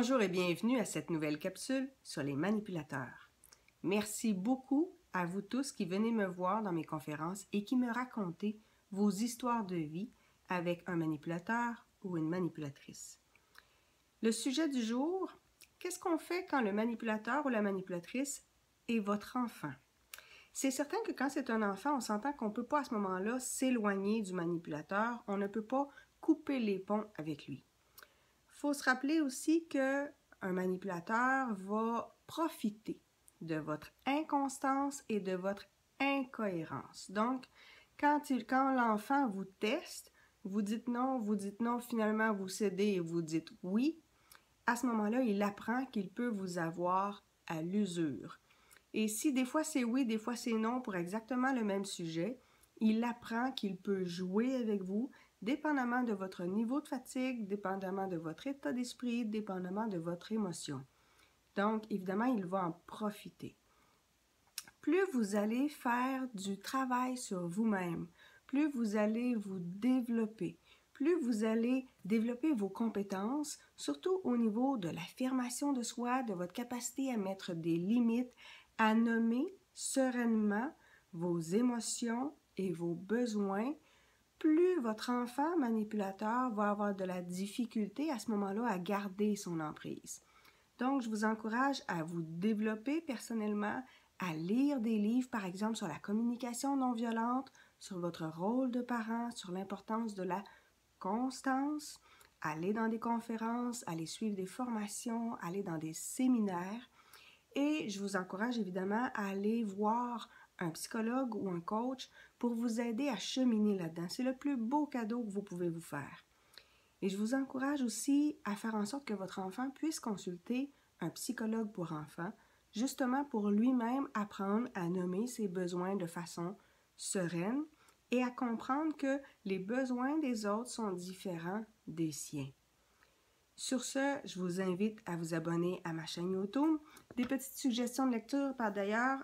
Bonjour et bienvenue à cette nouvelle capsule sur les manipulateurs. Merci beaucoup à vous tous qui venez me voir dans mes conférences et qui me racontez vos histoires de vie avec un manipulateur ou une manipulatrice. Le sujet du jour, qu'est-ce qu'on fait quand le manipulateur ou la manipulatrice est votre enfant? C'est certain que quand c'est un enfant, on s'entend qu'on ne peut pas à ce moment-là s'éloigner du manipulateur, on ne peut pas couper les ponts avec lui. Il faut se rappeler aussi qu'un manipulateur va profiter de votre inconstance et de votre incohérence. Donc, quand l'enfant vous teste, vous dites non, finalement vous cédez et vous dites oui, à ce moment-là, il apprend qu'il peut vous avoir à l'usure. Et si des fois c'est oui, des fois c'est non pour exactement le même sujet, il apprend qu'il peut jouer avec vous, dépendamment de votre niveau de fatigue, dépendamment de votre état d'esprit, dépendamment de votre émotion. Donc, évidemment, il va en profiter. Plus vous allez faire du travail sur vous-même, plus vous allez vous développer, plus vous allez développer vos compétences, surtout au niveau de l'affirmation de soi, de votre capacité à mettre des limites, à nommer sereinement vos émotions et vos besoins, plus votre enfant manipulateur va avoir de la difficulté à ce moment-là à garder son emprise. Donc, je vous encourage à vous développer personnellement, à lire des livres, par exemple, sur la communication non violente, sur votre rôle de parent, sur l'importance de la constance, aller dans des conférences, aller suivre des formations, aller dans des séminaires. Et je vous encourage évidemment à aller voir un psychologue ou un coach pour vous aider à cheminer là-dedans. C'est le plus beau cadeau que vous pouvez vous faire. Et je vous encourage aussi à faire en sorte que votre enfant puisse consulter un psychologue pour enfants, justement pour lui-même apprendre à nommer ses besoins de façon sereine et à comprendre que les besoins des autres sont différents des siens. Sur ce, je vous invite à vous abonner à ma chaîne YouTube. Des petites suggestions de lecture, par d'ailleurs,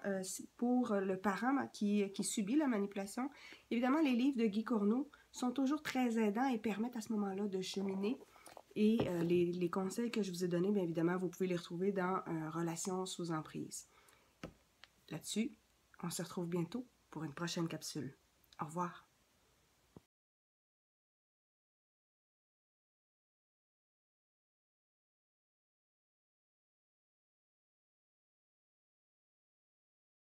pour le parent qui subit la manipulation. Évidemment, les livres de Guy Courneau sont toujours très aidants et permettent à ce moment-là de cheminer. Et les conseils que je vous ai donnés, bien évidemment, vous pouvez les retrouver dans Relations sous emprise. Là-dessus, on se retrouve bientôt pour une prochaine capsule. Au revoir.